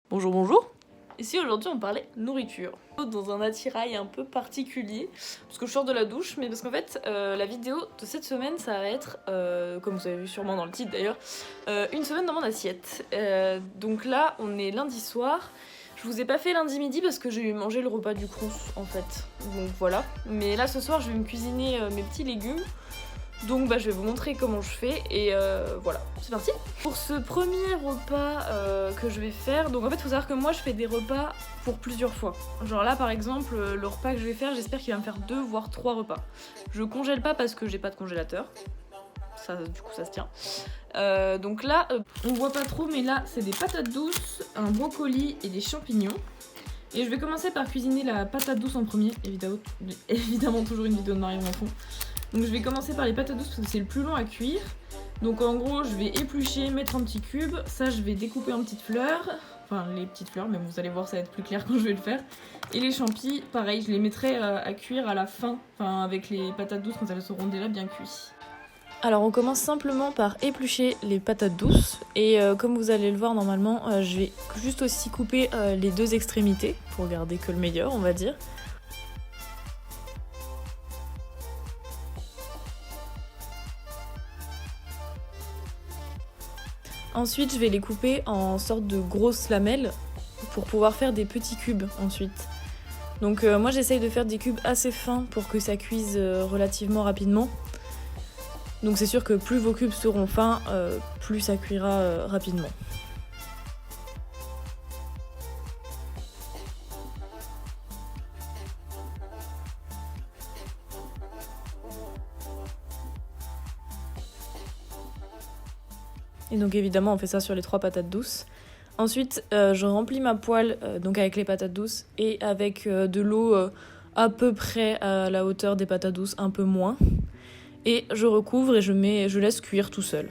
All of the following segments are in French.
Bonjour, bonjour. Ici aujourd'hui on parlait nourriture, dans un attirail un peu particulier, parce que je sors de la douche, mais parce qu'en fait la vidéo de cette semaine ça va être, comme vous avez vu sûrement dans le titre d'ailleurs, une semaine dans mon assiette. Donc là on est lundi soir, je vous ai pas fait lundi midi parce que j'ai eu mangé le repas du Crous en fait, donc voilà. Mais là ce soir je vais me cuisiner mes petits légumes. Donc je vais vous montrer comment je fais et voilà, c'est parti. Pour ce premier repas que je vais faire, donc en fait il faut savoir que moi je fais des repas pour plusieurs fois. Genre là par exemple, le repas que je vais faire, j'espère qu'il va me faire 2 voire 3 repas. Je congèle pas parce que j'ai pas de congélateur, ça du coup ça se tient. Donc là, on voit pas trop mais là c'est des patates douces, un brocoli et des champignons. Et je vais commencer par cuisiner la patate douce en premier, évidemment toujours une vidéo de Marion en fond. Donc je vais commencer par les patates douces parce que c'est le plus long à cuire. Donc en gros je vais éplucher, mettre en petits cubes, ça je vais découper en petites fleurs, enfin les petites fleurs, mais vous allez voir ça va être plus clair quand je vais le faire. Et les champis, pareil, je les mettrai à cuire à la fin, enfin avec les patates douces quand elles seront déjà bien cuites. Alors on commence simplement par éplucher les patates douces et comme vous allez le voir normalement, je vais juste aussi couper les deux extrémités pour garder que le meilleur on va dire. Ensuite, je vais les couper en sorte de grosses lamelles pour pouvoir faire des petits cubes ensuite. Donc moi j'essaye de faire des cubes assez fins pour que ça cuise relativement rapidement. Donc c'est sûr que plus vos cubes seront fins, plus ça cuira rapidement. Et donc évidemment on fait ça sur les 3 patates douces. Ensuite je remplis ma poêle donc avec les patates douces et avec de l'eau à peu près à la hauteur des patates douces, un peu moins. Et je recouvre et je laisse cuire tout seul.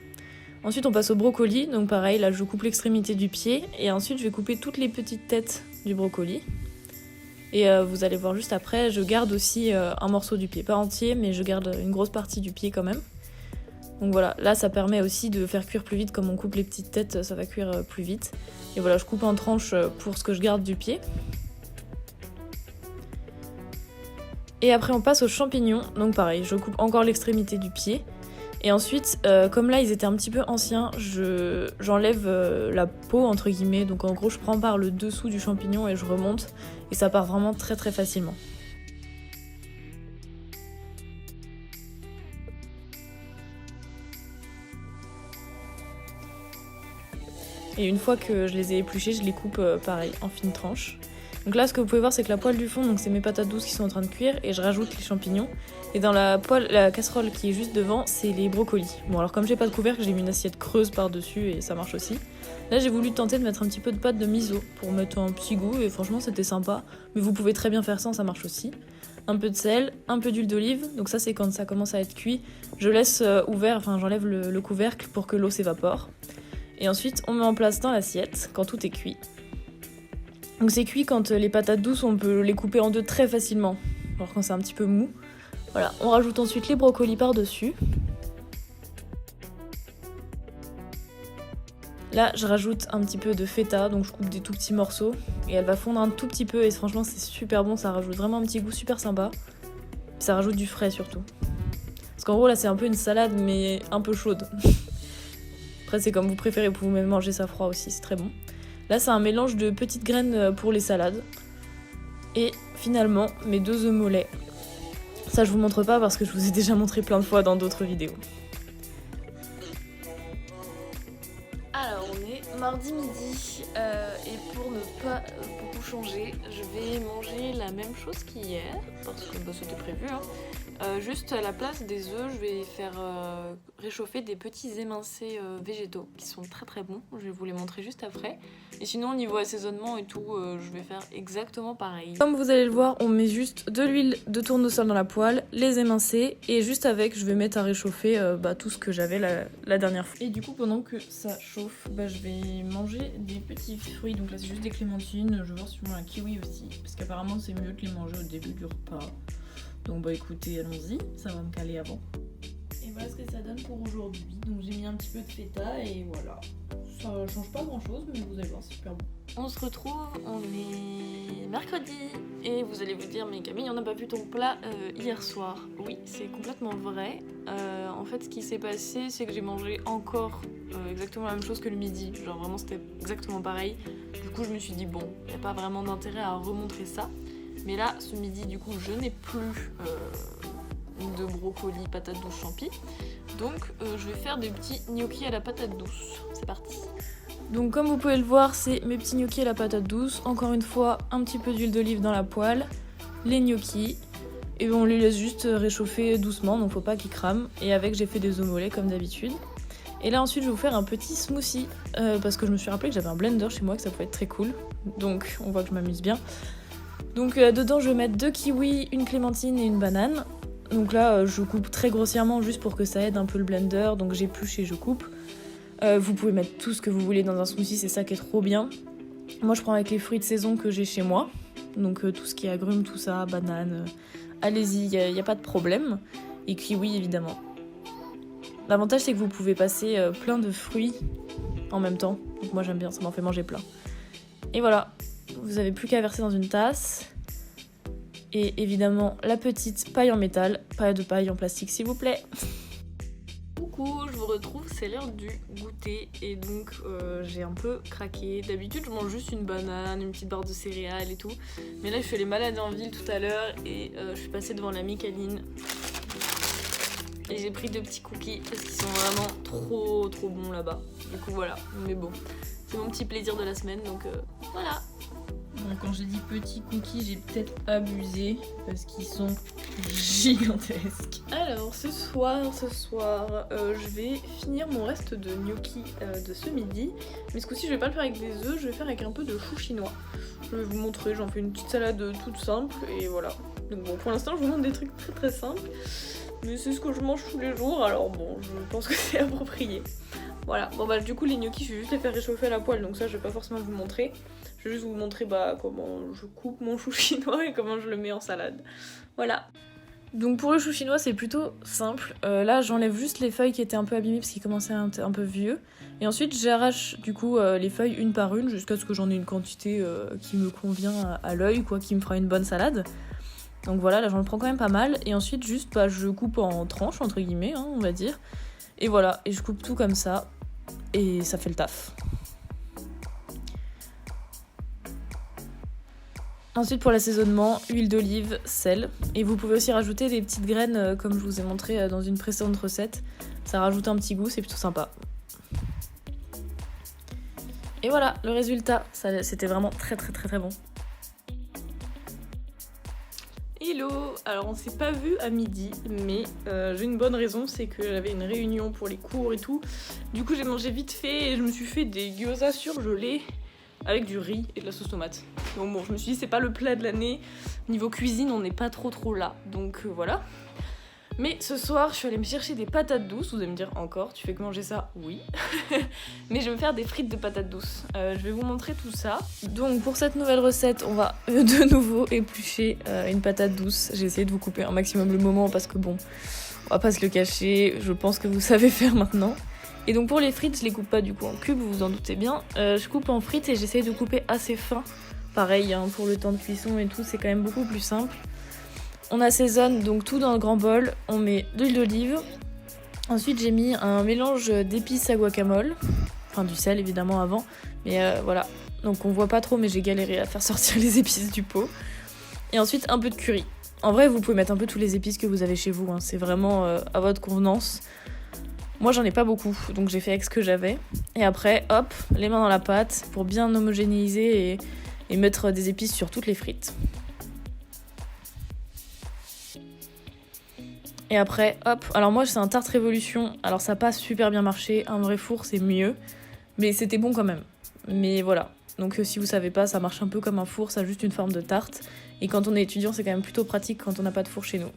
Ensuite on passe au brocoli, donc pareil là je coupe l'extrémité du pied et ensuite je vais couper toutes les petites têtes du brocoli. Et vous allez voir juste après, je garde aussi un morceau du pied, pas entier mais je garde une grosse partie du pied quand même. Donc voilà, là ça permet aussi de faire cuire plus vite, comme on coupe les petites têtes, ça va cuire plus vite. Et voilà, je coupe en tranches pour ce que je garde du pied. Et après on passe aux champignons, donc pareil, je coupe encore l'extrémité du pied. Et ensuite, comme là ils étaient un petit peu anciens, j'enlève la peau entre guillemets, donc en gros je prends par le dessous du champignon et je remonte, et ça part vraiment très très facilement. Et une fois que je les ai épluchés, je les coupe pareil, en fines tranches. Donc là, ce que vous pouvez voir, c'est que la poêle du fond, donc c'est mes patates douces qui sont en train de cuire, et je rajoute les champignons. Et dans la casserole qui est juste devant, c'est les brocolis. Bon, alors comme j'ai pas de couvercle, j'ai mis une assiette creuse par-dessus, et ça marche aussi. Là, j'ai voulu tenter de mettre un petit peu de pâte de miso pour mettre un petit goût, et franchement, c'était sympa. Mais vous pouvez très bien faire sans, ça marche aussi. Un peu de sel, un peu d'huile d'olive, donc ça c'est quand ça commence à être cuit. Je laisse ouvert, enfin j'enlève le couvercle pour que l'eau s'évapore. Et ensuite, on met en place dans l'assiette quand tout est cuit. Donc c'est cuit quand les patates douces, on peut les couper en deux très facilement. Alors quand c'est un petit peu mou. Voilà, on rajoute ensuite les brocolis par-dessus. Là, je rajoute un petit peu de feta, donc je coupe des tout petits morceaux. Et elle va fondre un tout petit peu et franchement c'est super bon, ça rajoute vraiment un petit goût super sympa. Ça rajoute du frais surtout. Parce qu'en gros là c'est un peu une salade mais un peu chaude. Après c'est comme vous préférez, vous pouvez même manger ça froid aussi, c'est très bon. Là c'est un mélange de petites graines pour les salades. Et finalement mes 2 œufs mollets. Ça je vous montre pas parce que je vous ai déjà montré plein de fois dans d'autres vidéos. Alors on est mardi midi et pour ne pas beaucoup changer, je vais manger la même chose qu'hier parce que c'était prévu. Juste à la place des œufs, je vais faire réchauffer des petits émincés végétaux qui sont très très bons. Je vais vous les montrer juste après. Et sinon, au niveau assaisonnement et tout, je vais faire exactement pareil. Comme vous allez le voir, on met juste de l'huile de tournesol dans la poêle, les émincés, et juste avec, je vais mettre à réchauffer tout ce que j'avais la dernière fois. Et du coup, pendant que ça chauffe, je vais manger des petits fruits. Donc là, c'est juste des clémentines. Je vais voir si je mange un kiwi aussi, parce qu'apparemment, c'est mieux de les manger au début du repas. Donc écoutez, allons-y, ça va me caler avant. Et voilà ce que ça donne pour aujourd'hui. Donc j'ai mis un petit peu de feta et voilà. Ça change pas grand chose mais vous allez voir, c'est super bon. on se retrouve, on est mercredi et vous allez vous dire mais Camille, on n'a pas vu ton plat hier soir. Oui, c'est complètement vrai. En fait, ce qui s'est passé, c'est que j'ai mangé encore exactement la même chose que le midi. Genre vraiment, c'était exactement pareil. Du coup, je me suis dit bon, il n'y a pas vraiment d'intérêt à remontrer ça. Mais là, ce midi, du coup, je n'ai plus de brocoli, patate douce, champi. Donc, je vais faire des petits gnocchis à la patate douce. C'est parti. Donc comme vous pouvez le voir, c'est mes petits gnocchis à la patate douce. Encore une fois, un petit peu d'huile d'olive dans la poêle, les gnocchis, et on les laisse juste réchauffer doucement, donc faut pas qu'ils crament. Et avec, j'ai fait des œufs mollets comme d'habitude. Et là ensuite, je vais vous faire un petit smoothie, parce que je me suis rappelé que j'avais un blender chez moi, que ça pouvait être très cool. Donc on voit que je m'amuse bien. Donc dedans, je vais mettre 2 kiwis, une clémentine et une banane. Donc là, je coupe très grossièrement juste pour que ça aide un peu le blender, donc j'épluche et je coupe. Vous pouvez mettre tout ce que vous voulez dans un smoothie, c'est ça qui est trop bien. Moi je prends avec les fruits de saison que j'ai chez moi, donc tout ce qui est agrumes, tout ça, bananes, allez-y, il n'y a pas de problème. Et kiwi évidemment. L'avantage c'est que vous pouvez passer plein de fruits en même temps, donc moi j'aime bien, ça m'en fait manger plein. Et voilà, vous avez plus qu'à verser dans une tasse. Et évidemment la petite paille en métal, pas de paille en plastique s'il vous plaît. Coucou, je vous retrouve, c'est l'heure du goûter et donc j'ai un peu craqué. D'habitude je mange juste une banane, une petite barre de céréales et tout. Mais là je suis allée malade en ville tout à l'heure et je suis passée devant la Micaline. Et j'ai pris 2 petits cookies parce qu'ils sont vraiment trop bons là-bas. Du coup voilà, mais bon, c'est mon petit plaisir de la semaine donc voilà. Bon, quand j'ai dit petits cookies, j'ai peut-être abusé parce qu'ils sont gigantesques. Alors ce soir, je vais finir mon reste de gnocchi de ce midi. Mais ce coup-ci, je vais pas le faire avec des œufs, je vais faire avec un peu de chou chinois. Je vais vous montrer, j'en fais une petite salade toute simple et voilà. Donc bon, pour l'instant, je vous montre des trucs très simples. Mais c'est ce que je mange tous les jours, alors bon, je pense que c'est approprié. Voilà, bon bah du coup les gnocchis, je vais juste les faire réchauffer à la poêle, donc ça je vais pas forcément vous montrer. Je vais juste vous montrer comment je coupe mon chou chinois et comment je le mets en salade. Voilà. Donc pour le chou chinois c'est plutôt simple. Là j'enlève juste les feuilles qui étaient un peu abîmées parce qu'ils commençaient à être un peu vieux. Et ensuite j'arrache du coup les feuilles une par une jusqu'à ce que j'en ai une quantité qui me convient à l'œil, quoi, qui me fera une bonne salade. Donc voilà, là j'en prends quand même pas mal. Et ensuite juste je coupe en tranches entre guillemets, hein, on va dire. Et voilà, et je coupe tout comme ça. Et ça fait le taf. Ensuite pour l'assaisonnement, huile d'olive, sel. Et vous pouvez aussi rajouter des petites graines comme je vous ai montré dans une précédente recette. Ça rajoute un petit goût, c'est plutôt sympa. Et voilà, le résultat, c'était vraiment très bon. Hello! Alors on s'est pas vu à midi, mais j'ai une bonne raison, c'est que j'avais une réunion pour les cours et tout. Du coup j'ai mangé vite fait et je me suis fait des gyoza surgelés avec du riz et de la sauce tomate. Donc bon, je me suis dit c'est pas le plat de l'année, niveau cuisine on n'est pas trop là, donc voilà. Mais ce soir je suis allée me chercher des patates douces, vous allez me dire encore, tu fais que manger ça? Oui. Mais je vais me faire des frites de patates douces, je vais vous montrer tout ça. Donc pour cette nouvelle recette, on va de nouveau éplucher une patate douce. J'ai essayé de vous couper un maximum le moment parce que bon, on va pas se le cacher, je pense que vous savez faire maintenant. Et donc pour les frites, je les coupe pas du coup en cubes, vous vous en doutez bien. Je coupe en frites et j'essaye de couper assez fin. Pareil, hein, pour le temps de cuisson et tout, c'est quand même beaucoup plus simple. On assaisonne donc tout dans le grand bol, on met de l'huile d'olive. Ensuite j'ai mis un mélange d'épices à guacamole, enfin du sel évidemment avant, mais voilà. Donc on voit pas trop mais j'ai galéré à faire sortir les épices du pot. Et ensuite un peu de curry. En vrai vous pouvez mettre un peu tous les épices que vous avez chez vous, hein. C'est vraiment à votre convenance. Moi j'en ai pas beaucoup, donc j'ai fait avec ce que j'avais. Et après hop, les mains dans la pâte pour bien homogénéiser et mettre des épices sur toutes les frites. Et après, hop, alors moi c'est un tarte révolution, alors ça a pas super bien marché, un vrai four c'est mieux, mais c'était bon quand même. Mais voilà, donc si vous savez pas, ça marche un peu comme un four, ça a juste une forme de tarte, et quand on est étudiant c'est quand même plutôt pratique quand on n'a pas de four chez nous.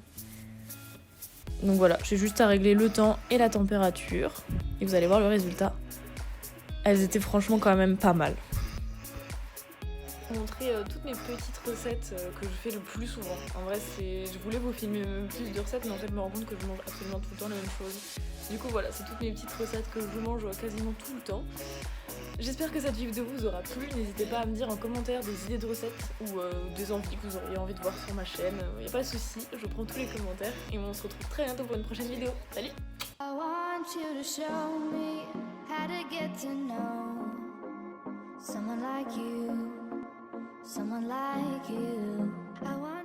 Donc voilà, j'ai juste à régler le temps et la température, et vous allez voir le résultat. Elles étaient franchement quand même pas mal. Je vais vous montrer toutes mes petites recettes que je fais le plus souvent. En vrai, je voulais vous filmer plus de recettes, mais en fait, je me rends compte que je mange absolument tout le temps la même chose. Du coup, voilà, c'est toutes mes petites recettes que je mange quasiment tout le temps. J'espère que cette vidéo vous aura plu. N'hésitez pas à me dire en commentaire des idées de recettes ou des envies que vous auriez envie de voir sur ma chaîne. Y a pas de souci, je prends tous les commentaires et on se retrouve très bientôt pour une prochaine vidéo. Salut! I want you to show me how to get to know someone like you, someone like you. I want